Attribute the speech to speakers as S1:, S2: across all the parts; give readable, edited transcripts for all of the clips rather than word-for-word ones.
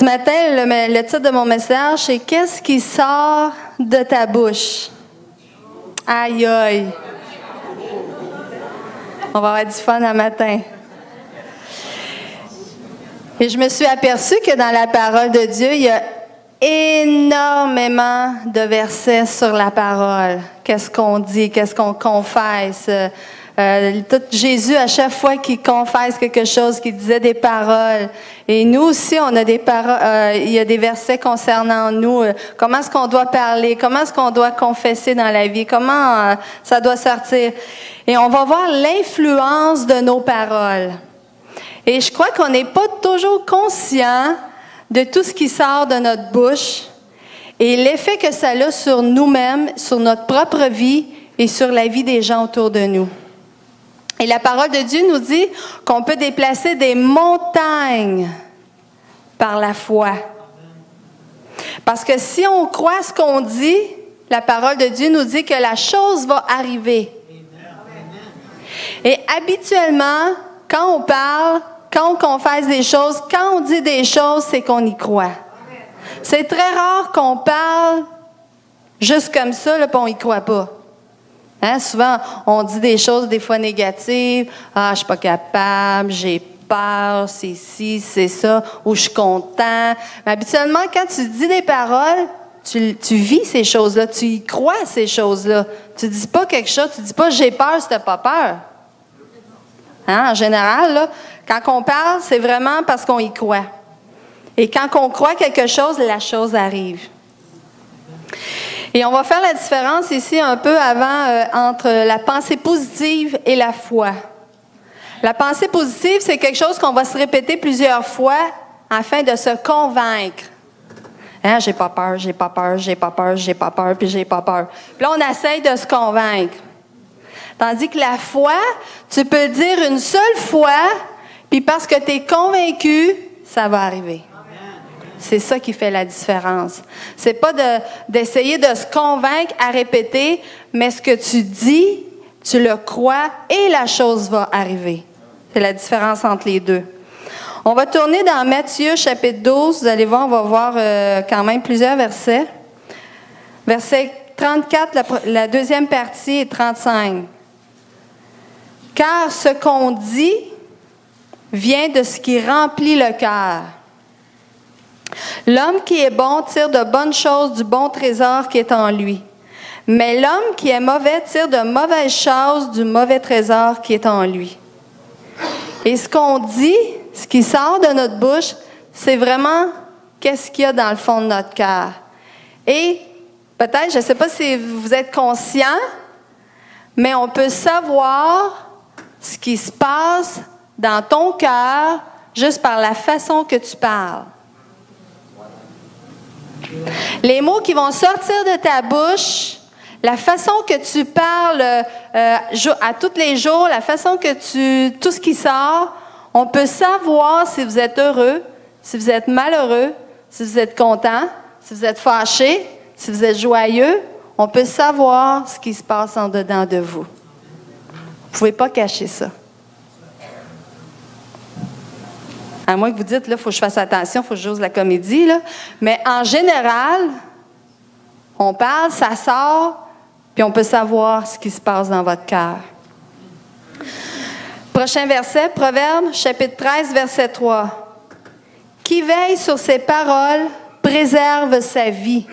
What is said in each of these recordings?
S1: Ce matin, le titre de mon message, c'est « Qu'est-ce qui sort de ta bouche? » Aïe, aïe. On va avoir du fun un matin. Et je me suis aperçue que dans la parole de Dieu, il y a énormément de versets sur la parole. Qu'est-ce qu'on dit? Qu'est-ce qu'on confesse? Jésus, à chaque fois qu'il confesse quelque chose, qu'il disait des paroles. Et nous aussi, on a des paroles. Il y a des versets concernant nous. Comment est-ce qu'on doit parler? Comment est-ce qu'on doit confesser dans la vie? Comment ça doit sortir? Et on va voir l'influence de nos paroles. Et je crois qu'on n'est pas toujours conscient de tout ce qui sort de notre bouche et l'effet que ça a sur nous-mêmes, sur notre propre vie et sur la vie des gens autour de nous. Et la parole de Dieu nous dit qu'on peut déplacer des montagnes par la foi. Parce que si on croit ce qu'on dit, la parole de Dieu nous dit que la chose va arriver. Et habituellement, quand on parle, quand on confesse des choses, quand on dit des choses, c'est qu'on y croit. C'est très rare qu'on parle juste comme ça, là, puis on y croit pas. Hein? Souvent, on dit des choses des fois négatives. « Ah, je suis pas capable, j'ai peur, c'est ci, c'est ça, ou je suis content. » Mais habituellement, quand tu dis des paroles, tu vis ces choses-là, tu y crois ces choses-là. Tu dis pas quelque chose, tu dis pas « j'ai peur si tu n'as pas peur ». Hein? En général, là, quand on parle, c'est vraiment parce qu'on y croit. Et quand on croit quelque chose, la chose arrive. Et on va faire la différence ici un peu avant entre la pensée positive et la foi. La pensée positive, c'est quelque chose qu'on va se répéter plusieurs fois afin de se convaincre. Hein, j'ai pas peur, j'ai pas peur, j'ai pas peur, j'ai pas peur, puis j'ai pas peur. Puis là, on essaye de se convaincre. Tandis que la foi, tu peux dire une seule fois, puis parce que tu es convaincu, ça va arriver. C'est ça qui fait la différence. C'est pas d'essayer de se convaincre à répéter, mais ce que tu dis, tu le crois et la chose va arriver. C'est la différence entre les deux. On va tourner dans Matthieu chapitre 12. Vous allez voir, on va voir quand même plusieurs versets. Verset 34, la deuxième partie, et 35. « Car ce qu'on dit vient de ce qui remplit le cœur. L'homme qui est bon tire de bonnes choses du bon trésor qui est en lui. Mais l'homme qui est mauvais tire de mauvaises choses du mauvais trésor qui est en lui. » Et ce qu'on dit, ce qui sort de notre bouche, c'est vraiment qu'est-ce qu'il y a dans le fond de notre cœur. Et peut-être, je ne sais pas si vous êtes conscient, mais on peut savoir ce qui se passe dans ton cœur juste par la façon que tu parles. Les mots qui vont sortir de ta bouche, la façon que tu parles à tous les jours, la façon que tout ce qui sort, on peut savoir si vous êtes heureux, si vous êtes malheureux, si vous êtes content, si vous êtes fâché, si vous êtes joyeux. On peut savoir ce qui se passe en dedans de vous. Vous ne pouvez pas cacher ça. À moins que vous dites, là, il faut que je fasse attention, il faut que j'ose la comédie, là. Mais en général, on parle, ça sort, puis on peut savoir ce qui se passe dans votre cœur. Prochain verset, Proverbes, chapitre 13, verset 3. « Qui veille sur ses paroles préserve sa vie,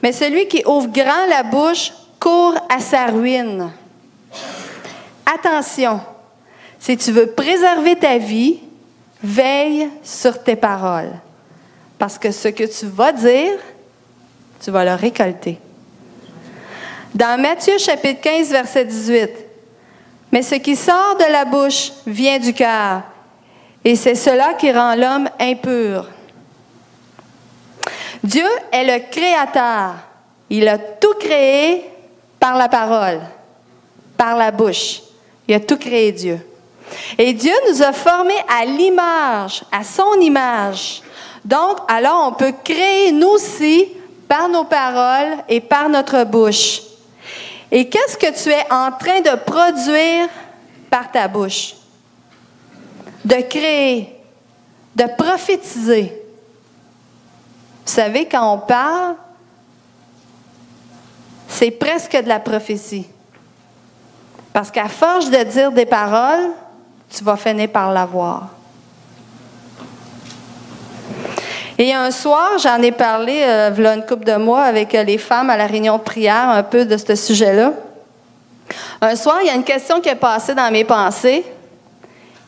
S1: mais celui qui ouvre grand la bouche court à sa ruine. » Attention, si tu veux préserver ta vie, veille sur tes paroles, parce que ce que tu vas dire, tu vas le récolter. Dans Matthieu chapitre 15, verset 18, « Mais ce qui sort de la bouche vient du cœur, et c'est cela qui rend l'homme impur. » Dieu est le créateur. Il a tout créé par la parole, par la bouche. Il a tout créé, Dieu. Et Dieu nous a formés à l'image, à son image. Donc, alors on peut créer nous aussi par nos paroles et par notre bouche. Et qu'est-ce que tu es en train de produire par ta bouche? De créer, de prophétiser. Vous savez, quand on parle, c'est presque de la prophétie. Parce qu'à force de dire des paroles, tu vas finir par l'avoir. Et un soir, j'en ai parlé, v'là une couple de mois, avec les femmes à la réunion de prière, un peu de ce sujet-là. Un soir, il y a une question qui est passée dans mes pensées.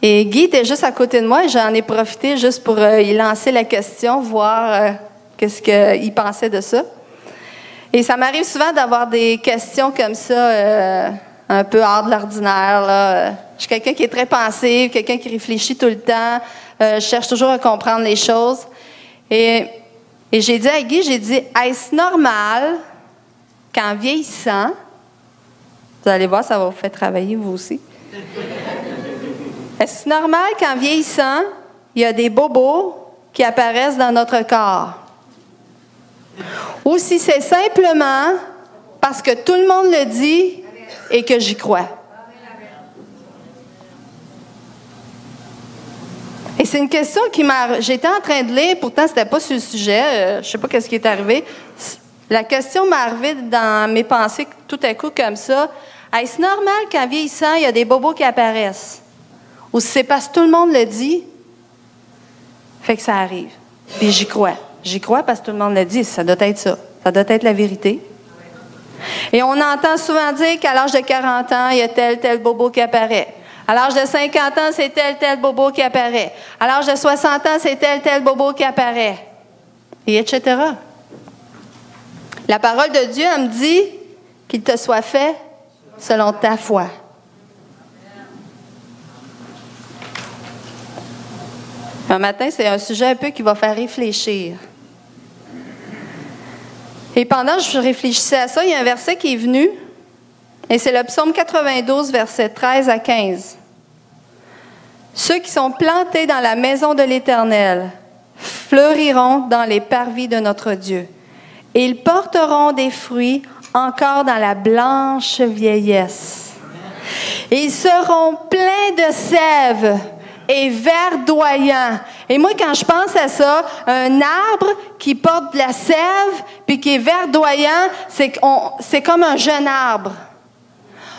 S1: Et Guy était juste à côté de moi et j'en ai profité juste pour y lancer la question, voir qu'est-ce qu'il pensait de ça. Et ça m'arrive souvent d'avoir des questions comme ça, un peu hors de l'ordinaire, là. Je suis quelqu'un qui est très pensif, quelqu'un qui réfléchit tout le temps. Je cherche toujours à comprendre les choses. Et j'ai dit à Guy, est-ce normal qu'en vieillissant, vous allez voir, ça va vous faire travailler vous aussi. Est-ce normal qu'en vieillissant, il y a des bobos qui apparaissent dans notre corps? Ou si c'est simplement parce que tout le monde le dit et que j'y crois. Et c'est une question qui m'a... J'étais en train de lire, pourtant c'était pas sur le sujet, je ne sais pas qu'est-ce qui est arrivé. La question m'est arrivée dans mes pensées tout à coup comme ça. Est-ce normal qu'en vieillissant, il y a des bobos qui apparaissent? Ou si c'est parce que tout le monde le dit, fait que ça arrive. Puis j'y crois. J'y crois parce que tout le monde le dit. Ça doit être ça. Ça doit être la vérité. Et on entend souvent dire qu'à l'âge de 40 ans, il y a tel bobo qui apparaît. À l'âge de 50 ans, c'est tel bobo qui apparaît. À l'âge de 60 ans, c'est tel bobo qui apparaît. Et etc. La parole de Dieu, elle me dit qu'il te soit fait selon ta foi. Un matin, c'est un sujet un peu qui va faire réfléchir. Et pendant que je réfléchissais à ça, il y a un verset qui est venu, et c'est le psaume 92, versets 13 à 15. Ceux qui sont plantés dans la maison de l'Éternel fleuriront dans les parvis de notre Dieu. Et ils porteront des fruits encore dans la blanche vieillesse. Et ils seront pleins de sève et verdoyants. Et moi, quand je pense à ça, un arbre qui porte de la sève puis qui est verdoyant, c'est comme un jeune arbre.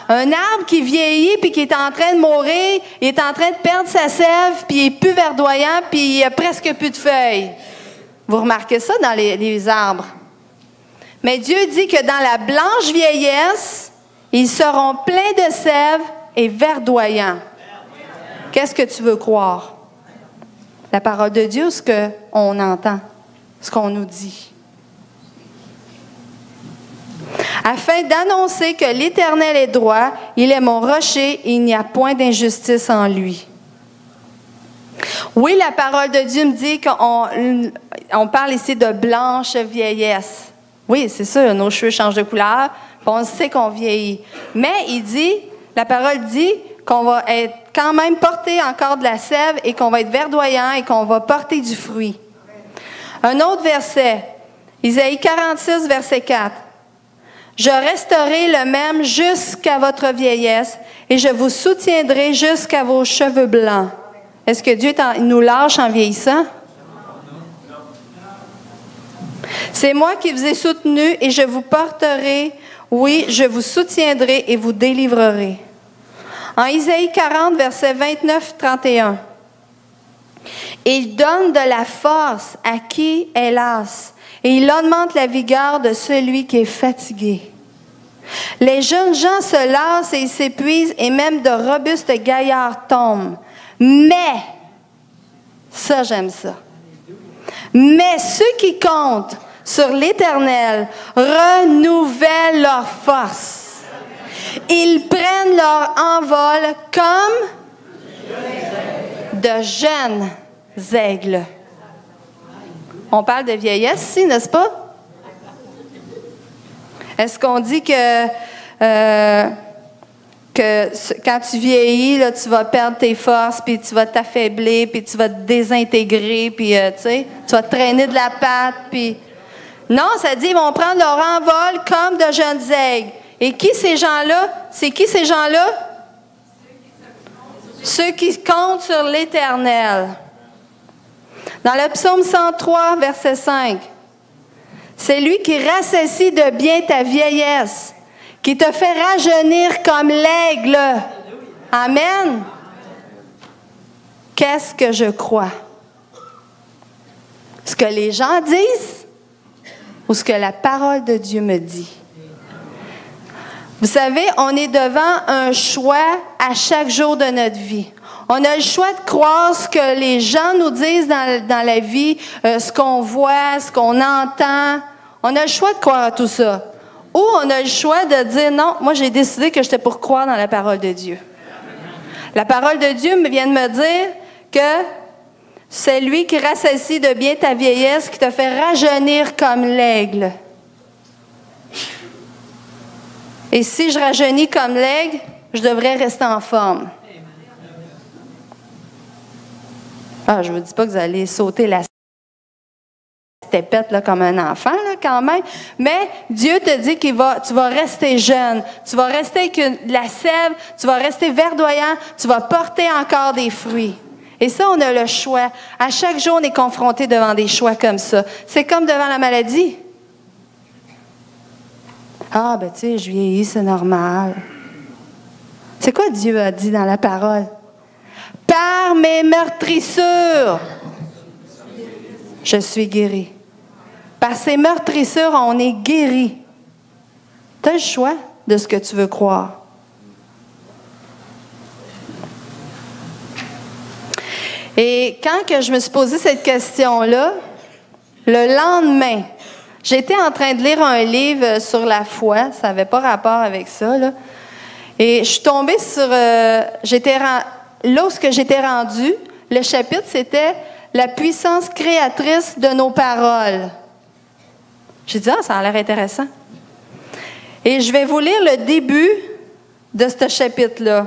S1: Un arbre qui vieillit puis qui est en train de mourir, il est en train de perdre sa sève puis il est plus verdoyant puis il n'y a presque plus de feuilles. Vous remarquez ça dans les arbres. Mais Dieu dit que dans la blanche vieillesse, ils seront pleins de sève et verdoyants. Qu'est-ce que tu veux croire? La parole de Dieu ou ce qu'on entend, ce qu'on nous dit? Afin d'annoncer que l'Éternel est droit, il est mon rocher et il n'y a point d'injustice en lui. Oui, la parole de Dieu me dit qu'on parle ici de blanche vieillesse. Oui, c'est sûr, nos cheveux changent de couleur, puis on sait qu'on vieillit. Mais la parole dit qu'on va être quand même porter encore de la sève et qu'on va être verdoyant et qu'on va porter du fruit. Un autre verset, Isaïe 46, verset 4. Je resterai le même jusqu'à votre vieillesse et je vous soutiendrai jusqu'à vos cheveux blancs. Est-ce que Dieu nous lâche en vieillissant? C'est moi qui vous ai soutenu et je vous porterai, oui, je vous soutiendrai et vous délivrerai. En Isaïe 40, versets 29-31. Il donne de la force à qui est las, et il augmente la vigueur de celui qui est fatigué. Les jeunes gens se lassent et ils s'épuisent, et même de robustes gaillards tombent. Mais, ça j'aime ça, mais ceux qui comptent sur l'Éternel renouvellent leur force. Ils prennent leur envol comme de jeunes aigles. On parle de vieillesse ici, n'est-ce pas? Est-ce qu'on dit que quand tu vieillis, là, tu vas perdre tes forces, puis tu vas t'affaiblir, puis tu vas te désintégrer, puis tu vas te traîner de la patte, puis... Non, ça dit, ils vont prendre leur envol comme de jeunes aigles. Et qui ces gens-là? C'est qui ces gens-là? Ceux qui comptent sur l'Éternel. Dans le psaume 103, verset 5, C'est lui qui rassasie de bien ta vieillesse, qui te fait rajeunir comme l'aigle. Amen. Qu'est-ce que je crois? Ce que les gens disent ou ce que la parole de Dieu me dit? Vous savez, on est devant un choix à chaque jour de notre vie. On a le choix de croire ce que les gens nous disent dans la vie, ce qu'on voit, ce qu'on entend. On a le choix de croire à tout ça. Ou on a le choix de dire, non, moi j'ai décidé que j'étais pour croire dans la parole de Dieu. La parole de Dieu vient de me dire que c'est lui qui rassasie de bien ta vieillesse, qui te fait rajeunir comme l'aigle. Et si je rajeunis comme l'aigle, je devrais rester en forme. Ah, je ne vous dis pas que vous allez sauter la tépette là, comme un enfant, là, quand même. Mais Dieu te dit tu vas rester jeune, tu vas rester avec la sève, tu vas rester verdoyant, tu vas porter encore des fruits. Et ça, on a le choix. À chaque jour, on est confronté devant des choix comme ça. C'est comme devant la maladie. Ah, ben tu sais, je vieillis, c'est normal. C'est quoi Dieu a dit dans la parole? Par mes meurtrissures, je suis guéri. Par ces meurtrissures, on est guéri. Tu as le choix de ce que tu veux croire. Et quand que je me suis posé cette question-là, le lendemain, j'étais en train de lire un livre sur la foi. Ça n'avait pas rapport avec ça, là. Et je suis tombée sur... là où j'étais rendue, le chapitre, c'était « La puissance créatrice de nos paroles ». J'ai dit « Ah, ça a l'air intéressant ». Et je vais vous lire le début de ce chapitre-là.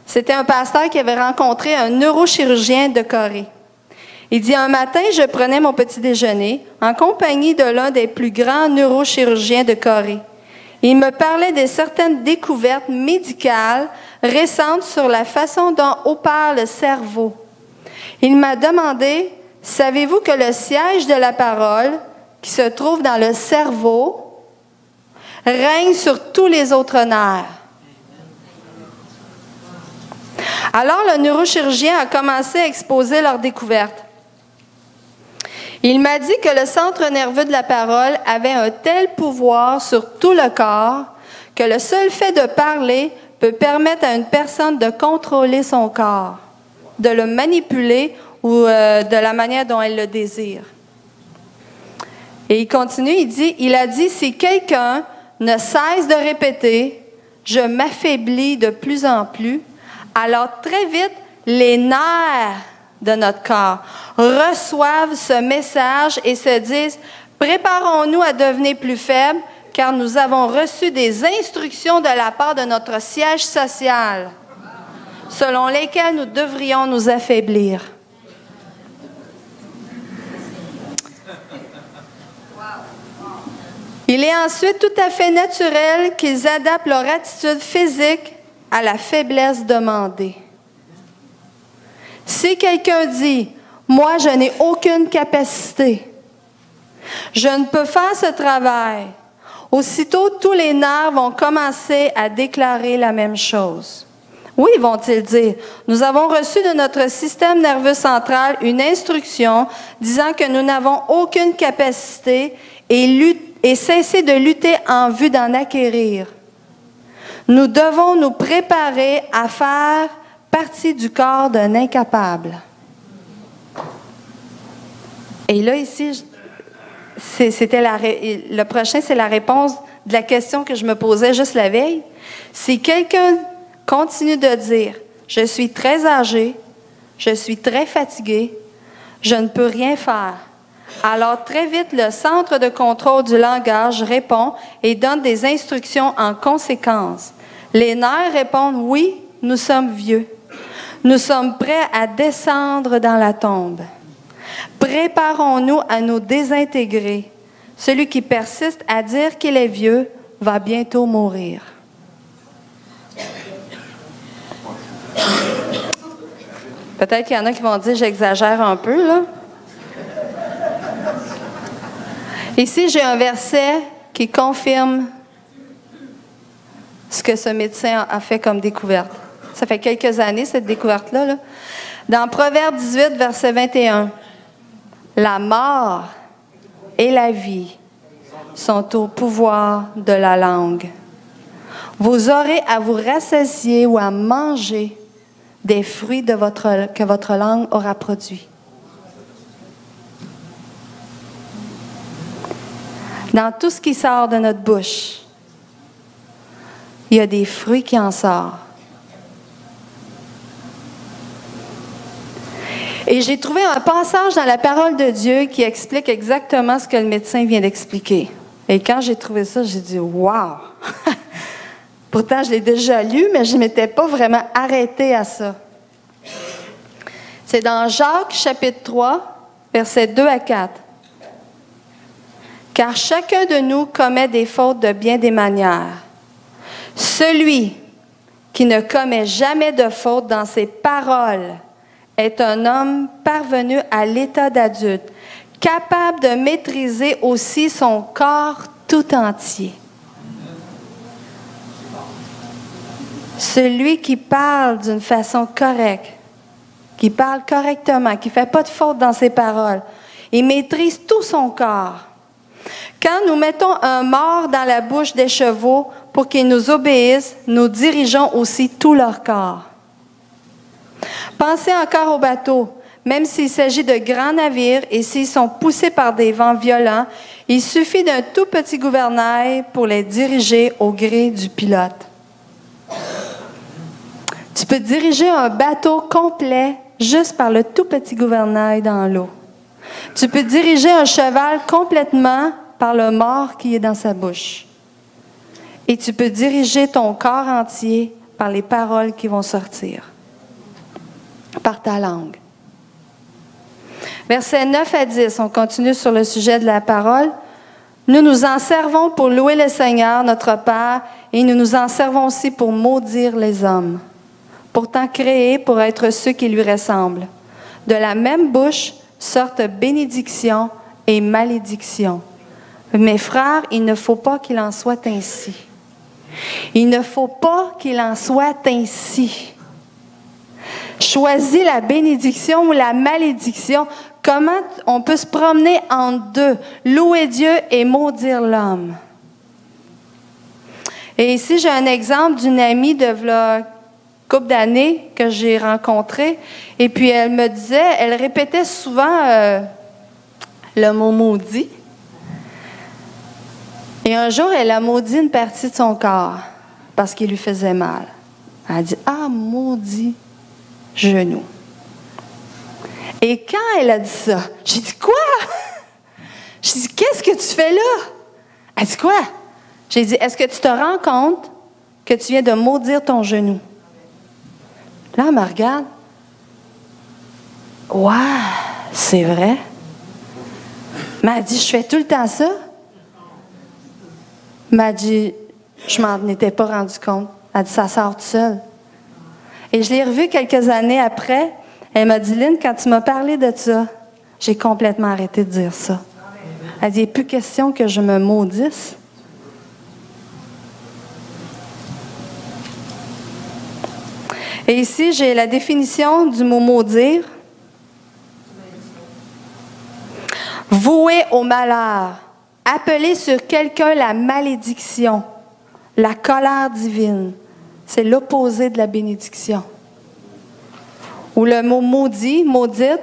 S1: C'était un pasteur qui avait rencontré un neurochirurgien de Corée. Il dit « Un matin, je prenais mon petit déjeuner en compagnie de l'un des plus grands neurochirurgiens de Corée. Il me parlait de certaines découvertes médicales récentes sur la façon dont opère le cerveau. Il m'a demandé, « Savez-vous que le siège de la parole, qui se trouve dans le cerveau, règne sur tous les autres nerfs? » Alors, le neurochirurgien a commencé à exposer leurs découvertes. Il m'a dit que le centre nerveux de la parole avait un tel pouvoir sur tout le corps que le seul fait de parler peut permettre à une personne de contrôler son corps, de le manipuler ou de la manière dont elle le désire. Et il continue, il a dit, si quelqu'un ne cesse de répéter, je m'affaiblis de plus en plus, alors très vite, les nerfs de notre corps reçoivent ce message et se disent « Préparons-nous à devenir plus faibles, car nous avons reçu des instructions de la part de notre siège social, selon lesquelles nous devrions nous affaiblir. » Il est ensuite tout à fait naturel qu'ils adaptent leur attitude physique à la faiblesse demandée. Si quelqu'un dit « Moi, je n'ai aucune capacité, je ne peux faire ce travail », aussitôt, tous les nerfs vont commencer à déclarer la même chose. Oui, vont-ils dire, nous avons reçu de notre système nerveux central une instruction disant que nous n'avons aucune capacité et cesser de lutter en vue d'en acquérir. Nous devons nous préparer à faire partie du corps d'un incapable. Et là, ici, le prochain, c'est la réponse de la question que je me posais juste la veille. Si quelqu'un continue de dire « Je suis très âgé, je suis très fatigué, je ne peux rien faire », alors très vite, le centre de contrôle du langage répond et donne des instructions en conséquence. Les nerfs répondent « Oui, nous sommes vieux. Nous sommes prêts à descendre dans la tombe. Préparons-nous à nous désintégrer. Celui qui persiste à dire qu'il est vieux va bientôt mourir. » Peut-être qu'il y en a qui vont dire « J'exagère un peu, là. » Ici, j'ai un verset qui confirme ce que ce médecin a fait comme découverte. Ça fait quelques années, cette découverte-là. Là. Dans Proverbe 18, verset 21, « La mort et la vie sont au pouvoir de la langue. Vous aurez à vous rassasier ou à manger des fruits que votre langue aura produits. » Dans tout ce qui sort de notre bouche, il y a des fruits qui en sortent. Et j'ai trouvé un passage dans la parole de Dieu qui explique exactement ce que le médecin vient d'expliquer. Et quand j'ai trouvé ça, j'ai dit « Wow! » Pourtant, je l'ai déjà lu, mais je ne m'étais pas vraiment arrêtée à ça. C'est dans Jacques, chapitre 3, versets 2 à 4. « Car chacun de nous commet des fautes de bien des manières. Celui qui ne commet jamais de faute dans ses paroles est un homme parvenu à l'état d'adulte, capable de maîtriser aussi son corps tout entier. Celui qui parle d'une façon correcte, qui parle correctement, qui ne fait pas de faute dans ses paroles, il maîtrise tout son corps. Quand nous mettons un mort dans la bouche des chevaux pour qu'ils nous obéissent, nous dirigeons aussi tout leur corps. Pensez encore aux bateaux. Même s'il s'agit de grands navires et s'ils sont poussés par des vents violents, il suffit d'un tout petit gouvernail pour les diriger au gré du pilote. Tu peux diriger un bateau complet juste par le tout petit gouvernail dans l'eau. Tu peux diriger un cheval complètement par le mort qui est dans sa bouche. Et tu peux diriger ton corps entier par les paroles qui vont sortir, par ta langue. Versets 9 à 10, on continue sur le sujet de la parole. Nous nous en servons pour louer le Seigneur, notre Père, et nous nous en servons aussi pour maudire les hommes, pourtant créés pour être ceux qui lui ressemblent. De la même bouche sortent bénédiction et malédiction. Mes frères, il ne faut pas qu'il en soit ainsi. Il ne faut pas qu'il en soit ainsi. Choisis la bénédiction ou la malédiction. Comment on peut se promener entre deux, louer Dieu et maudire l'homme? Et ici, j'ai un exemple d'une amie de une couple d'années que j'ai rencontrée. Et puis, elle me disait, elle répétait souvent le mot maudit. Et un jour, elle a maudit une partie de son corps parce qu'il lui faisait mal. Elle a dit, « Ah, maudit genou. » Et quand elle a dit ça, j'ai dit, « Quoi? » J'ai dit, « Qu'est-ce que tu fais là? » Elle dit, « Quoi? » J'ai dit, « Est-ce que tu te rends compte que tu viens de maudire ton genou? » Là, elle me regarde. « Ouais, c'est vrai. » Mais elle dit, « Je fais tout le temps ça. » m'a dit, je m'en étais pas rendu compte. Elle dit, ça sort tout seul. Et je l'ai revue quelques années après. Elle m'a dit, Lynn, quand tu m'as parlé de ça, j'ai complètement arrêté de dire ça. Elle dit, il n'est plus question que je me maudisse. Et ici, j'ai la définition du mot maudire. Voué au malheur. Appeler sur quelqu'un la malédiction, la colère divine, c'est l'opposé de la bénédiction. Ou le mot maudit, maudite,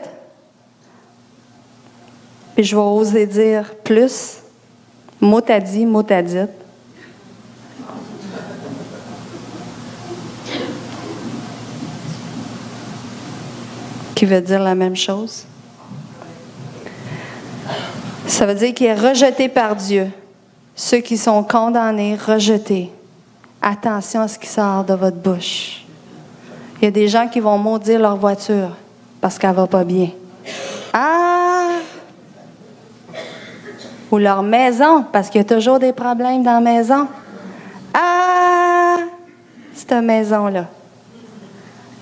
S1: puis je vais oser dire plus, motadi, motadite. Qui veut dire la même chose. Ça veut dire qu'il est rejeté par Dieu. Ceux qui sont condamnés, rejetés. Attention à ce qui sort de votre bouche. Il y a des gens qui vont maudire leur voiture parce qu'elle ne va pas bien. Ah! Ou leur maison, parce qu'il y a toujours des problèmes dans la maison. Ah! Cette maison-là.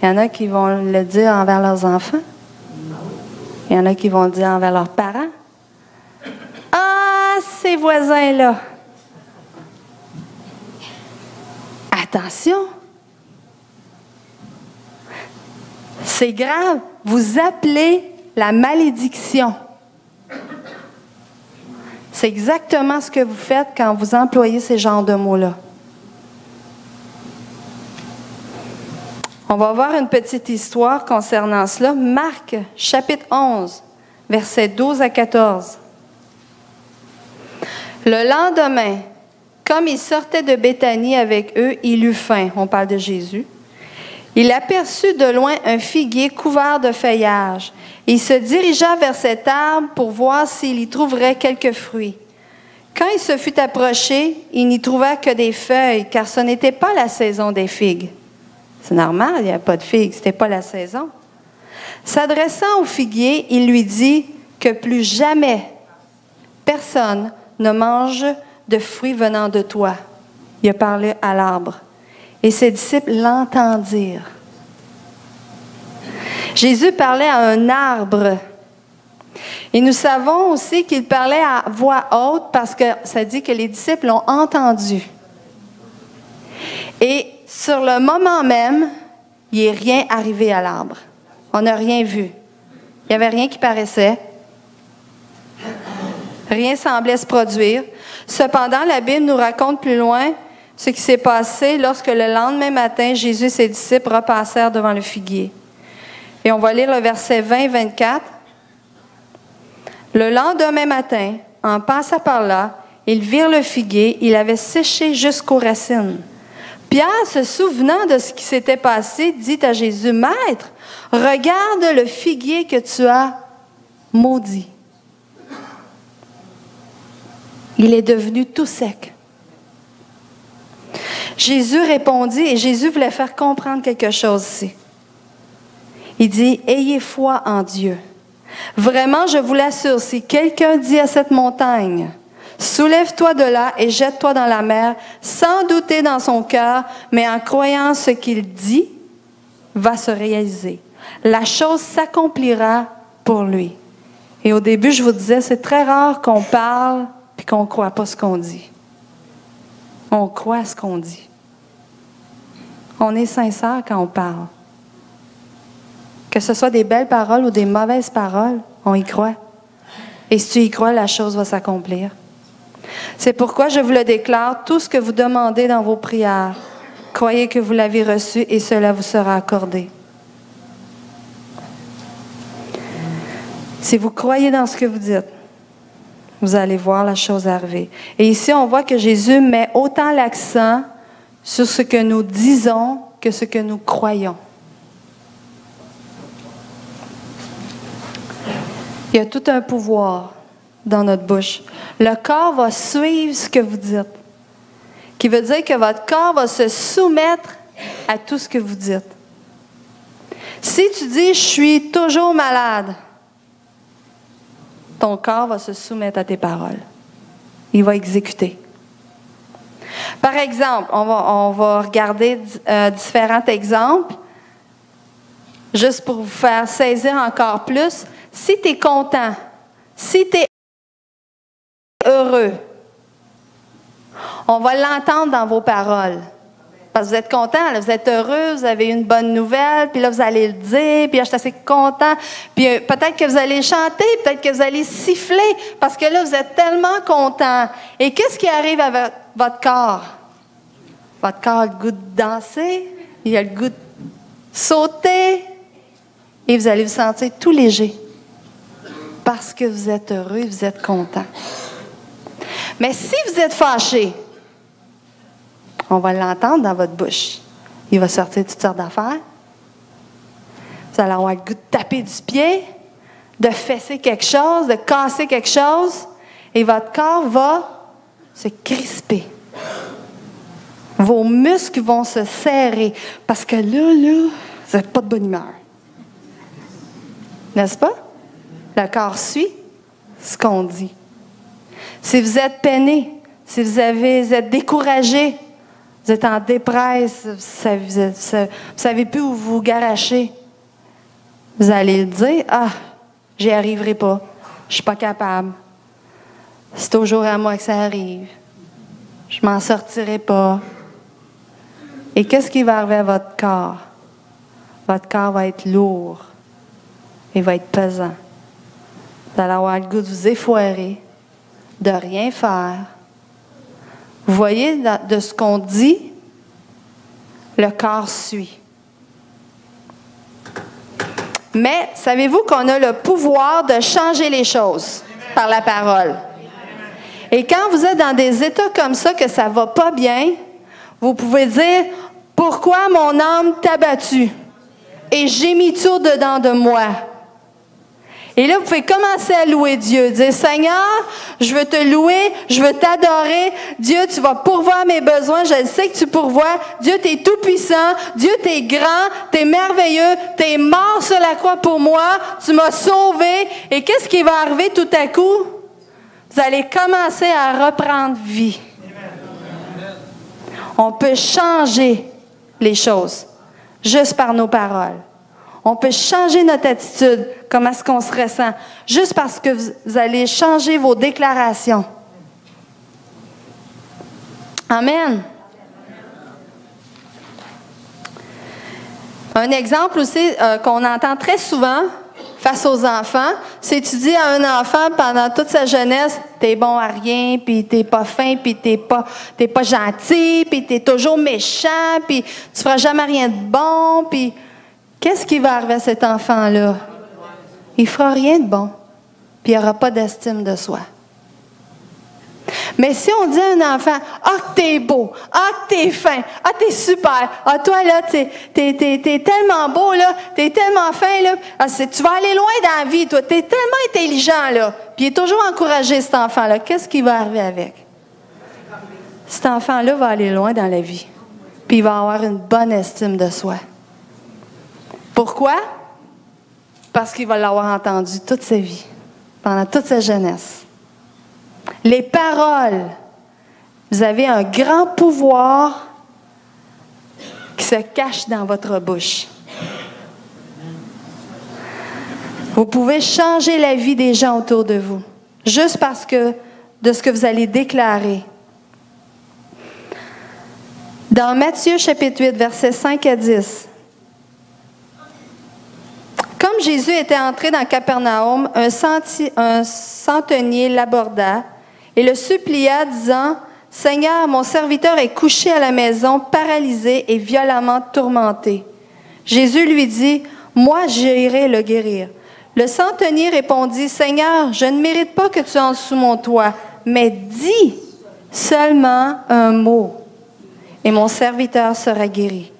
S1: Il y en a qui vont le dire envers leurs enfants. Il y en a qui vont le dire envers leurs parents. Ah, voisins là. Attention. C'est grave. Vous appelez la malédiction. C'est exactement ce que vous faites quand vous employez ces genres de mots-là. On va voir une petite histoire concernant cela. Marc, chapitre 11, versets 12 à 14. Le lendemain, comme il sortait de Béthanie avec eux, il eut faim. On parle de Jésus. Il aperçut de loin un figuier couvert de feuillage. Et il se dirigea vers cet arbre pour voir s'il y trouverait quelques fruits. Quand il se fut approché, il n'y trouva que des feuilles, car ce n'était pas la saison des figues. C'est normal, il n'y avait pas de figues, ce n'était pas la saison. S'adressant au figuier, il lui dit que plus jamais personne ne mange de fruits venant de toi. Il a parlé à l'arbre. Et ses disciples l'entendirent. Jésus parlait à un arbre. Et nous savons aussi qu'il parlait à voix haute parce que ça dit que les disciples l'ont entendu. Et sur le moment même, il n'est rien arrivé à l'arbre. On n'a rien vu. Il n'y avait rien qui paraissait. Rien semblait se produire. Cependant, la Bible nous raconte plus loin ce qui s'est passé lorsque le lendemain matin, Jésus et ses disciples repassèrent devant le figuier. Et on va lire le verset 20 et 24. Le lendemain matin, en passant par là, ils virent le figuier, il avait séché jusqu'aux racines. Pierre, se souvenant de ce qui s'était passé, dit à Jésus, « Maître, regarde le figuier que tu as maudit. Il est devenu tout sec. » Jésus répondit, et Jésus voulait faire comprendre quelque chose ici. Il dit, « Ayez foi en Dieu. Vraiment, je vous l'assure, si quelqu'un dit à cette montagne, « Soulève-toi de là et jette-toi dans la mer », sans douter dans son cœur, mais en croyant ce qu'il dit, va se réaliser. La chose s'accomplira pour lui. Et au début, je vous disais, c'est très rare qu'on parle et qu'on ne croit pas ce qu'on dit. On croit ce qu'on dit. On est sincère quand on parle. Que ce soit des belles paroles ou des mauvaises paroles, on y croit. Et si tu y crois, la chose va s'accomplir. C'est pourquoi je vous le déclare, tout ce que vous demandez dans vos prières, croyez que vous l'avez reçu et cela vous sera accordé. Si vous croyez dans ce que vous dites, vous allez voir la chose arriver. Et ici, on voit que Jésus met autant l'accent sur ce que nous disons que ce que nous croyons. Il y a tout un pouvoir dans notre bouche. Le corps va suivre ce que vous dites, qui veut dire que votre corps va se soumettre à tout ce que vous dites. Si tu dis « je suis toujours malade », ton corps va se soumettre à tes paroles. Il va exécuter. Par exemple, on va regarder différents exemples, juste pour vous faire saisir encore plus. Si tu es content, si tu es heureux, on va l'entendre dans vos paroles. Parce que vous êtes content, là, vous êtes heureux, vous avez une bonne nouvelle, puis là, vous allez le dire, puis là, je suis assez content. Puis peut-être que vous allez chanter, peut-être que vous allez siffler, parce que là, vous êtes tellement content. Et qu'est-ce qui arrive à votre corps? Votre corps a le goût de danser, il a le goût de sauter, et vous allez vous sentir tout léger. Parce que vous êtes heureux et vous êtes content. Mais si vous êtes fâché, on va l'entendre dans votre bouche. Il va sortir toutes sortes d'affaires. Vous allez avoir le goût de taper du pied, de fesser quelque chose, de casser quelque chose, et votre corps va se crisper. Vos muscles vont se serrer, parce que là, vous n'êtes pas de bonne humeur. N'est-ce pas? Le corps suit ce qu'on dit. Si vous êtes peiné, si vous êtes découragé, vous êtes en dépresse, vous ne savez plus où vous garacher, vous allez le dire, « Ah, j'y arriverai pas, je ne suis pas capable. » C'est toujours à moi que ça arrive. Je m'en sortirai pas. Et qu'est-ce qui va arriver à votre corps? Votre corps va être lourd. Il va être pesant. Vous allez avoir le goût de vous effoirer, de rien faire. Vous voyez, de ce qu'on dit, le corps suit. Mais savez-vous qu'on a le pouvoir de changer les choses par la parole? Et quand vous êtes dans des états comme ça, que ça ne va pas bien, vous pouvez dire, « Pourquoi mon âme t'a battu? Et j'ai mis tout dedans de moi. » Et là, vous pouvez commencer à louer Dieu. Dire, « Seigneur, je veux te louer, je veux t'adorer. Dieu, tu vas pourvoir mes besoins. Je sais que tu pourvois. Dieu, tu es tout-puissant. Dieu, tu es grand. Tu es merveilleux. Tu es mort sur la croix pour moi. Tu m'as sauvé. » Et qu'est-ce qui va arriver tout à coup? Vous allez commencer à reprendre vie. On peut changer les choses juste par nos paroles. On peut changer notre attitude, comment est-ce qu'on se ressent, juste parce que vous allez changer vos déclarations. Amen. Un exemple aussi qu'on entend très souvent face aux enfants, c'est tu dis à un enfant pendant toute sa jeunesse, t'es bon à rien, puis t'es pas fin, puis t'es pas gentil, puis t'es toujours méchant, puis tu feras jamais rien de bon, puis qu'est-ce qui va arriver à cet enfant-là? Il fera rien de bon, puis il n'aura pas d'estime de soi. Mais si on dit à un enfant, « Ah, que t'es beau! Ah, que t'es fin! Ah, t'es super! Ah, toi, là, t'es tellement beau, là! T'es tellement fin, là! Ah, tu vas aller loin dans la vie, toi! T'es tellement intelligent, là! » Puis il est toujours encouragé, cet enfant-là. Qu'est-ce qui va arriver avec? Cet enfant-là va aller loin dans la vie. Puis il va avoir une bonne estime de soi. Pourquoi? Parce qu'il va l'avoir entendu toute sa vie, pendant toute sa jeunesse. Les paroles, vous avez un grand pouvoir qui se cache dans votre bouche. Vous pouvez changer la vie des gens autour de vous, juste parce que de ce que vous allez déclarer. Dans Matthieu chapitre 8, versets 5 à 10, comme Jésus était entré dans Capernaum, un centenier l'aborda et le supplia, disant, « Seigneur, mon serviteur est couché à la maison, paralysé et violemment tourmenté. » Jésus lui dit, « Moi, j'irai le guérir. » Le centenier répondit, « Seigneur, je ne mérite pas que tu entres sous mon toit, mais dis seulement un mot, et mon serviteur sera guéri.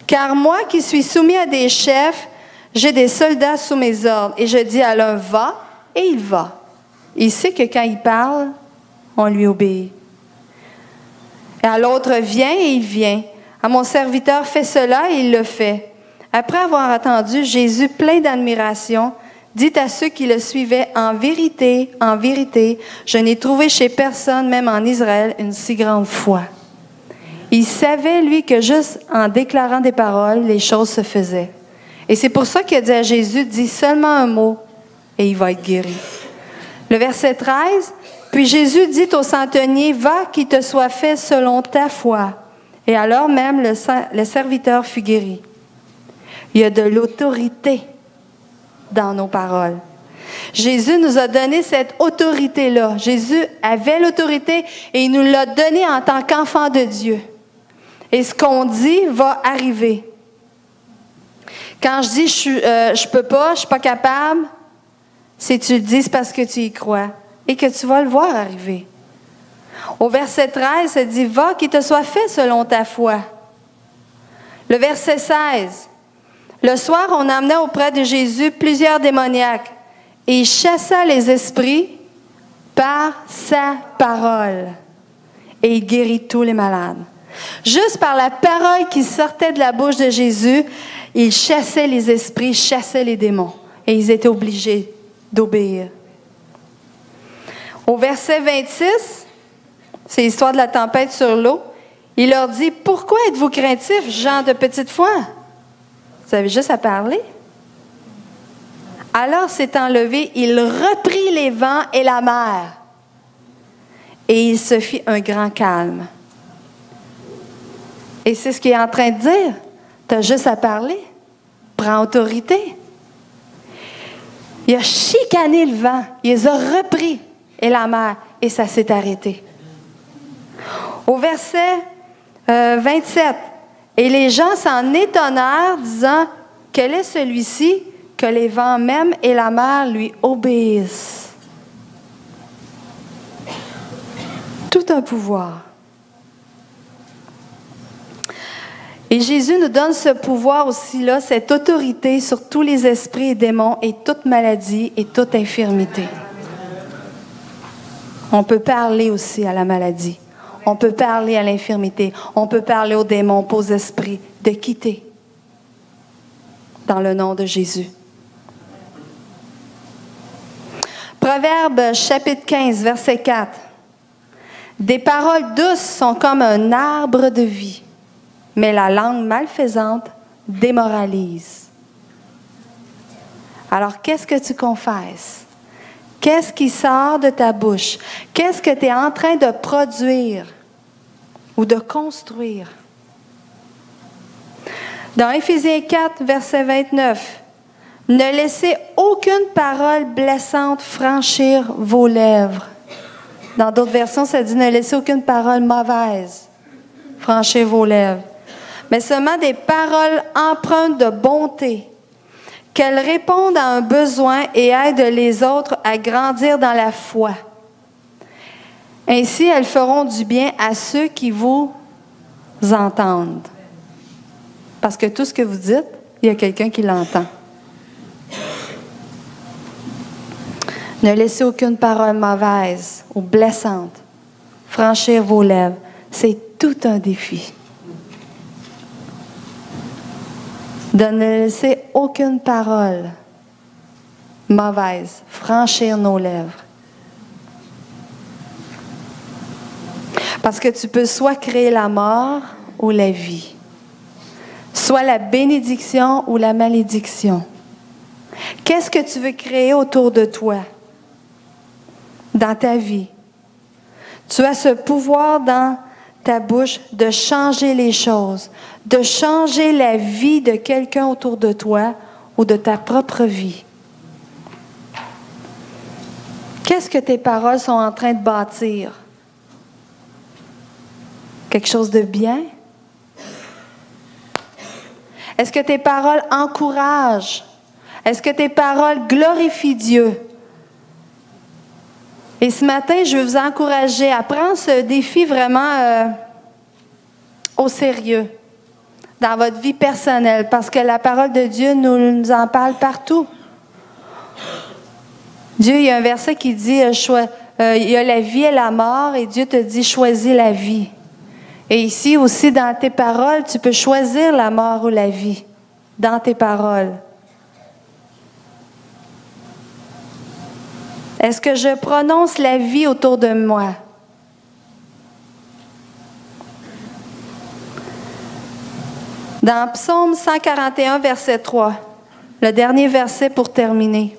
S1: Car moi qui suis soumis à des chefs, j'ai des soldats sous mes ordres, et je dis à l'un, va, et il va. Il sait que quand il parle, on lui obéit. Et à l'autre, viens, et il vient. À mon serviteur, fais cela, et il le fait. Après avoir attendu, Jésus, plein d'admiration, dit à ceux qui le suivaient, en vérité, je n'ai trouvé chez personne, même en Israël, une si grande foi. Il savait, lui, que juste en déclarant des paroles, les choses se faisaient. Et c'est pour ça qu'il a dit à Jésus, dis seulement un mot et il va être guéri. Le verset 13, puis Jésus dit au centenier, va qu'il te soit fait selon ta foi. Et alors même le serviteur fut guéri. Il y a de l'autorité dans nos paroles. Jésus nous a donné cette autorité-là. Jésus avait l'autorité et il nous l'a donnée en tant qu'enfant de Dieu. Et ce qu'on dit va arriver. Quand je dis je peux pas, je suis pas capable, si tu le dis, c'est parce que tu y crois et que tu vas le voir arriver. Au verset 13, ça dit, va qu'il te soit fait selon ta foi. Le verset 16, le soir, on amenait auprès de Jésus plusieurs démoniaques et il chassa les esprits par sa parole et il guérit tous les malades. Juste par la parole qui sortait de la bouche de Jésus, il chassait les esprits, chassait les démons. Et ils étaient obligés d'obéir. Au verset 26, c'est l'histoire de la tempête sur l'eau. Il leur dit, « Pourquoi êtes-vous craintifs, gens de petite foi? » Vous avez juste à parler. Alors s'étant levé, il reprit les vents et la mer. Et il se fit un grand calme. Et c'est ce qu'il est en train de dire. Tu as juste à parler. Prends autorité. Il a chicané le vent. Il les a repris et la mer. Et ça s'est arrêté. Au verset 27, et les gens s'en étonnèrent, disant, quel est celui-ci que les vents même et la mer lui obéissent? Tout un pouvoir. Et Jésus nous donne ce pouvoir aussi-là, cette autorité sur tous les esprits et démons et toute maladie et toute infirmité. On peut parler aussi à la maladie. On peut parler à l'infirmité. On peut parler aux démons, aux esprits, de quitter. Dans le nom de Jésus. Proverbe chapitre 15, verset 4. Des paroles douces sont comme un arbre de vie, mais la langue malfaisante démoralise. Alors, qu'est-ce que tu confesses? Qu'est-ce qui sort de ta bouche? Qu'est-ce que tu es en train de produire ou de construire? Dans Éphésiens 4, verset 29, « Ne laissez aucune parole blessante franchir vos lèvres. » Dans d'autres versions, ça dit « Ne laissez aucune parole mauvaise franchir vos lèvres. » Mais seulement des paroles empreintes de bonté, qu'elles répondent à un besoin et aident les autres à grandir dans la foi. Ainsi, elles feront du bien à ceux qui vous entendent. Parce que tout ce que vous dites, il y a quelqu'un qui l'entend. Ne laissez aucune parole mauvaise ou blessante franchir vos lèvres. C'est tout un défi. De ne laisser aucune parole mauvaise franchir nos lèvres. Parce que tu peux soit créer la mort ou la vie, soit la bénédiction ou la malédiction. Qu'est-ce que tu veux créer autour de toi, dans ta vie? Tu as ce pouvoir dans ta bouche de changer les choses, de changer la vie de quelqu'un autour de toi ou de ta propre vie. Qu'est-ce que tes paroles sont en train de bâtir? Quelque chose de bien? Est-ce que tes paroles encouragent? Est-ce que tes paroles glorifient Dieu? Et ce matin, je veux vous encourager à prendre ce défi vraiment au sérieux dans votre vie personnelle, parce que la parole de Dieu nous en parle partout. Dieu, il y a un verset qui dit, il y a la vie et la mort, et Dieu te dit, choisis la vie. Et ici aussi, dans tes paroles, tu peux choisir la mort ou la vie, dans tes paroles. Est-ce que je prononce la vie autour de moi? Dans Psaume 141, verset 3, le dernier verset pour terminer.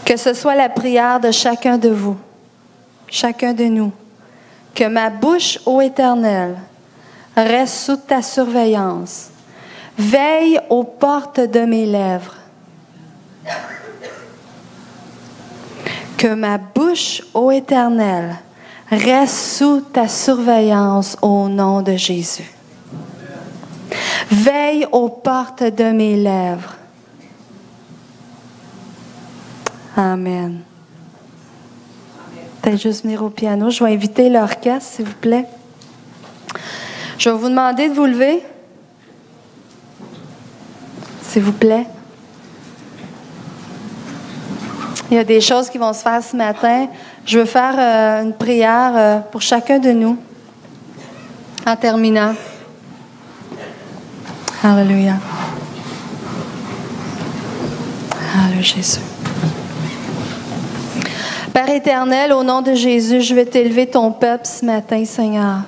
S1: Que ce soit la prière de chacun de vous, chacun de nous. Que ma bouche, ô Éternel, reste sous ta surveillance. Veille aux portes de mes lèvres. Que ma bouche, ô Éternel, reste sous ta surveillance au nom de Jésus. Veille aux portes de mes lèvres. Amen. Peut-être juste venir au piano. Je vais inviter l'orchestre, s'il vous plaît. Je vais vous demander de vous lever. S'il vous plaît. Il y a des choses qui vont se faire ce matin. Je veux faire une prière pour chacun de nous. En terminant. Alléluia. Alléluia, Jésus. Père éternel, au nom de Jésus, je vais t'élever ton peuple ce matin, Seigneur.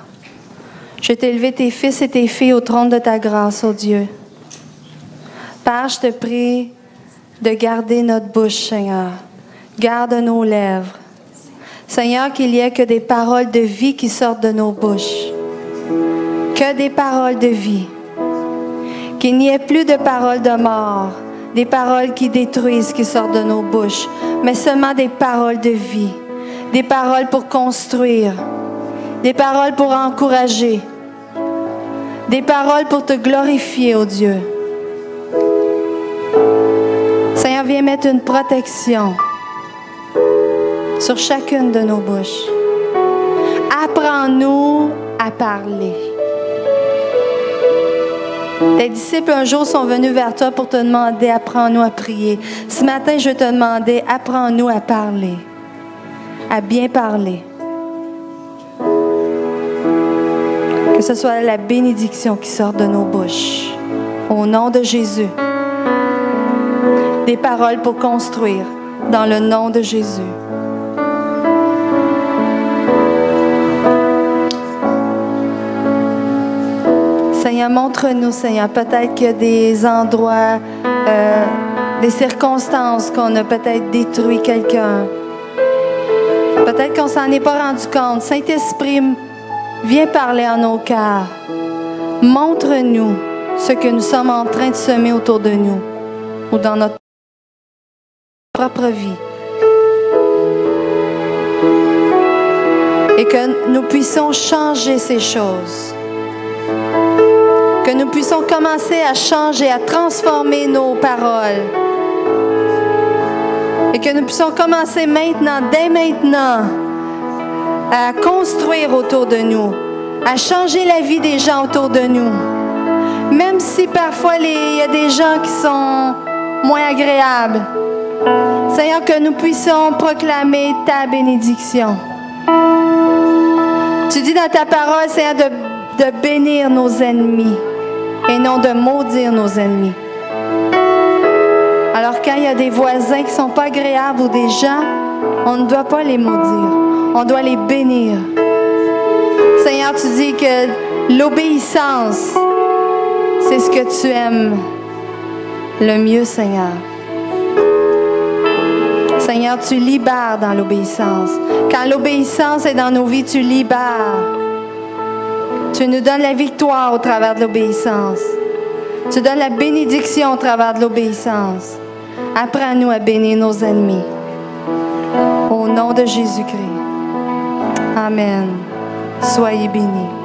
S1: Je vais t'élever tes fils et tes filles au trône de ta grâce, ô Dieu. Père, je te prie de garder notre bouche, Seigneur. Garde nos lèvres. Seigneur, qu'il n'y ait que des paroles de vie qui sortent de nos bouches. Que des paroles de vie. Qu'il n'y ait plus de paroles de mort, des paroles qui détruisent, qui sortent de nos bouches, mais seulement des paroles de vie, des paroles pour construire, des paroles pour encourager, des paroles pour te glorifier, ô Dieu. Seigneur, viens mettre une protection sur chacune de nos bouches. Apprends-nous à parler. Tes disciples un jour sont venus vers toi pour te demander, apprends-nous à prier. Ce matin, je vais te demander, apprends-nous à parler, à bien parler. Que ce soit la bénédiction qui sort de nos bouches. Au nom de Jésus. Des paroles pour construire dans le nom de Jésus. Seigneur, montre-nous, Seigneur, peut-être qu'il y a des endroits, des circonstances qu'on a peut-être détruit quelqu'un. Peut-être qu'on ne s'en est pas rendu compte. Saint-Esprit, viens parler en nos cœurs. Montre-nous ce que nous sommes en train de semer autour de nous ou dans notre propre vie. Et que nous puissions changer ces choses. Que nous puissions commencer à changer, à transformer nos paroles. Et que nous puissions commencer maintenant, dès maintenant, à construire autour de nous, à changer la vie des gens autour de nous. Même si parfois il y a des gens qui sont moins agréables. Seigneur, que nous puissions proclamer ta bénédiction. Tu dis dans ta parole, Seigneur, de bénir nos ennemis et non de maudire nos ennemis. Alors quand il y a des voisins qui ne sont pas agréables ou des gens, on ne doit pas les maudire. On doit les bénir. Seigneur, tu dis que l'obéissance, c'est ce que tu aimes le mieux, Seigneur. Seigneur, tu libères dans l'obéissance. Quand l'obéissance est dans nos vies, tu libères. Tu nous donnes la victoire au travers de l'obéissance. Tu donnes la bénédiction au travers de l'obéissance. Apprends-nous à bénir nos ennemis. Au nom de Jésus-Christ. Amen. Soyez bénis.